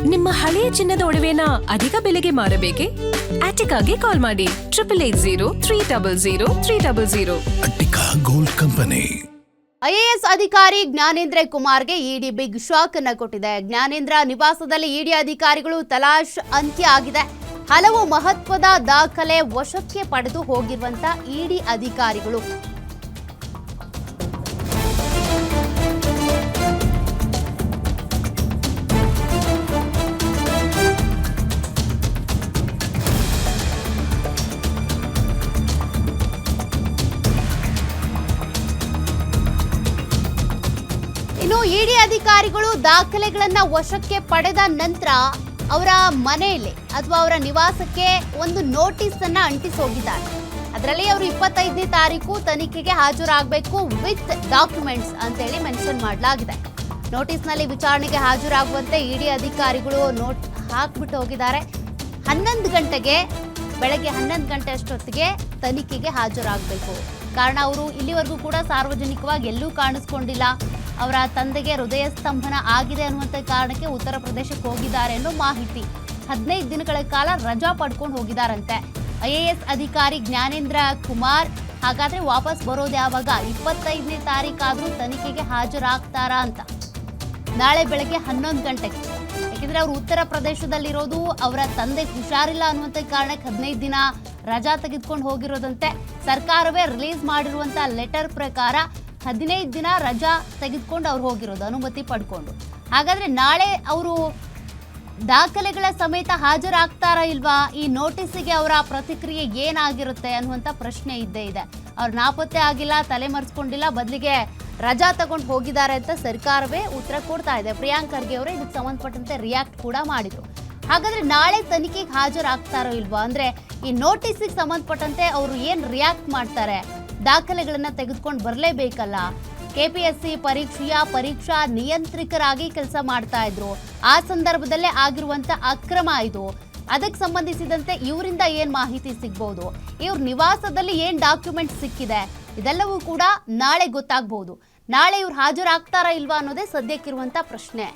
ನಿಮ್ಮ ಹಳೆಯ ಚಿನ್ನದ ಒಡವೆನ ಅಧಿಕ ಬೆಲೆಗೆ ಮಾರಬೇಕೆ? ಆಟಿಕಾಗೆ ಕಾಲ್ ಮಾಡಿ 8880 ಅಟ್ಟಿಕಾ ಗೋಲ್ಡ್ ಕಂಪನಿ. ಐಎಎಸ್ ಅಧಿಕಾರಿ ಜ್ಞಾನೇಂದ್ರ ಕುಮಾರ್ಗೆ ಇಡಿ ಬಿಗ್ ಶಾಕ್ ಅನ್ನು ಕೊಟ್ಟಿದೆ. ಜ್ಞಾನೇಂದ್ರ ನಿವಾಸದಲ್ಲಿ ಇಡಿ ಅಧಿಕಾರಿಗಳು ತಲಾಶ್ ಅಂತ್ಯ ಆಗಿದೆ. ಹಲವು ಮಹತ್ವದ ದಾಖಲೆ ವಶಕ್ಕೆ ಪಡೆದು ಹೋಗಿರುವಂತ ಇಡಿ ಅಧಿಕಾರಿಗಳು ಇಡಿ ಅಧಿಕಾರಿಗಳು ದಾಖಲೆಗಳನ್ನ ವಶಕ್ಕೆ ಪಡೆದ ನಂತರ ಅವರ ಮನೆಯಲ್ಲಿ ಅಥವಾ ಅವರ ನಿವಾಸಕ್ಕೆ ಒಂದು ನೋಟಿಸ್ ಅನ್ನ ಅಂಟಿಸಿ ಹೋಗಿದ್ದಾರೆ. ಅದರಲ್ಲಿ ಅವರು 25ನೇ ತಾರೀಕು ತನಿಖೆಗೆ ಹಾಜರಾಗಬೇಕು ವಿತ್ ಡಾಕ್ಯುಮೆಂಟ್ಸ್ ಅಂತೇಳಿ ಮೆನ್ಷನ್ ಮಾಡಲಾಗಿದೆ. ನೋಟಿಸ್ ನಲ್ಲಿ ವಿಚಾರಣೆಗೆ ಹಾಜರಾಗುವಂತೆ ಇಡಿ ಅಧಿಕಾರಿಗಳು ನೋಟ್ ಹಾಕ್ಬಿಟ್ಟು ಹೋಗಿದ್ದಾರೆ. 11 ಗಂಟೆಗೆ ಬೆಳಗ್ಗೆ 11 ಗಂಟೆ ಅಷ್ಟೊತ್ತಿಗೆ ತನಿಖೆಗೆ ಹಾಜರಾಗಬೇಕು. ಕಾರಣ ಅವರು ಇಲ್ಲಿವರೆಗೂ ಕೂಡ ಸಾರ್ವಜನಿಕವಾಗಿ ಎಲ್ಲೂ ಕಾಣಿಸ್ಕೊಂಡಿಲ್ಲ. ಅವರ ತಂದೆಗೆ ಹೃದಯ ಸ್ತಂಭನ ಆಗಿದೆ ಅನ್ನುವಂಥ ಕಾರಣಕ್ಕೆ ಉತ್ತರ ಪ್ರದೇಶಕ್ಕೆ ಹೋಗಿದ್ದಾರೆ ಅನ್ನೋ ಮಾಹಿತಿ. 15 ದಿನಗಳ ಕಾಲ ರಜಾ ಪಡ್ಕೊಂಡು ಹೋಗಿದ್ದಾರಂತೆ ಐಎಎಸ್ ಅಧಿಕಾರಿ ಜ್ಞಾನೇಂದ್ರ ಕುಮಾರ್. ಹಾಗಾದ್ರೆ ವಾಪಸ್ ಬರೋದು ಯಾವಾಗ? 25ನೇ ತಾರೀಕಾದ್ರೂ ತನಿಖೆಗೆ ಹಾಜರಾಗ್ತಾರಾ ಅಂತ. ನಾಳೆ ಬೆಳಗ್ಗೆ 11 ಗಂಟೆಗೆ. ಯಾಕೆಂದ್ರೆ ಅವರು ಉತ್ತರ ಪ್ರದೇಶದಲ್ಲಿರೋದು, ಅವರ ತಂದೆ ಹುಷಾರಿಲ್ಲ ಅನ್ನುವಂಥ ಕಾರಣಕ್ಕೆ 15 ದಿನ ರಜಾ ತೆಗೆದುಕೊಂಡು ಹೋಗಿರೋದಂತೆ. ಸರ್ಕಾರವೇ ರಿಲೀಸ್ ಮಾಡಿರುವಂತ ಲೆಟರ್ ಪ್ರಕಾರ 15 ದಿನ ರಜಾ ತೆಗೆದುಕೊಂಡು ಅವ್ರು ಹೋಗಿರೋದು, ಅನುಮತಿ ಪಡ್ಕೊಂಡು. ಹಾಗಾದ್ರೆ ನಾಳೆ ಅವರು ದಾಖಲೆಗಳ ಸಮೇತ ಹಾಜರಾಗ್ತಾರಾ ಇಲ್ವಾ? ಈ ನೋಟಿಸ್ಗೆ ಅವರ ಪ್ರತಿಕ್ರಿಯೆ ಏನಾಗಿರುತ್ತೆ ಅನ್ನುವಂಥ ಪ್ರಶ್ನೆ ಇದ್ದೇ ಇದೆ. ಅವ್ರು ನಾಪತ್ತೆ ಆಗಿಲ್ಲ, ತಲೆಮರೆಸ್ಕೊಂಡಿಲ್ಲ, ಬದಲಿಗೆ ರಜಾ ತಗೊಂಡು ಹೋಗಿದ್ದಾರೆ ಅಂತ ಸರ್ಕಾರವೇ ಉತ್ತರ ಕೊಡ್ತಾ ಇದೆ. ಪ್ರಿಯಾಂಕ್ ಖರ್ಗೆ ಅವರು ಇದಕ್ಕೆ ಸಂಬಂಧಪಟ್ಟಂತೆ ರಿಯಾಕ್ಟ್ ಕೂಡ ಮಾಡಿದ್ರು. ಹಾಗಾದ್ರೆ ನಾಳೆ ತನಿಖೆಗೆ ಹಾಜರಾಗ್ತಾರೋ ಇಲ್ವಾ? ಅಂದ್ರೆ ಈ ನೋಟಿಸ್ಗೆ ಸಂಬಂಧಪಟ್ಟಂತೆ ಅವರು ಏನ್ ರಿಯಾಕ್ಟ್ ಮಾಡ್ತಾರೆ? ದಾಖಲೆಗಳನ್ನ ತೆಗೆದುಕೊಂಡು ಬರಲೇಬೇಕಲ್ಲ. ಕೆಪಿಎಸ್ಸಿ ಪರೀಕ್ಷೆಯ ಪರೀಕ್ಷಾ ನಿಯಂತ್ರಕರಾಗಿ ಕೆಲಸ ಮಾಡ್ತಾ ಇದ್ರು. ಆ ಸಂದರ್ಭದಲ್ಲೇ ಆಗಿರುವಂತ ಅಕ್ರಮ ಇದು. ಅದಕ್ಕೆ ಸಂಬಂಧಿಸಿದಂತೆ ಇವರಿಂದ ಏನ್ ಮಾಹಿತಿ ಸಿಗ್ಬಹುದು, ಇವ್ರ ನಿವಾಸದಲ್ಲಿ ಏನ್ ಡಾಕ್ಯುಮೆಂಟ್ ಸಿಕ್ಕಿದೆ, ಇದೆಲ್ಲವೂ ಕೂಡ ನಾಳೆ ಗೊತ್ತಾಗಬಹುದು. ನಾಳೆ ಇವ್ರು ಹಾಜರಾಗ್ತಾರಾ ಇಲ್ವಾ ಅನ್ನೋದೇ ಸದ್ಯಕ್ಕಿರುವಂತ ಪ್ರಶ್ನೆ.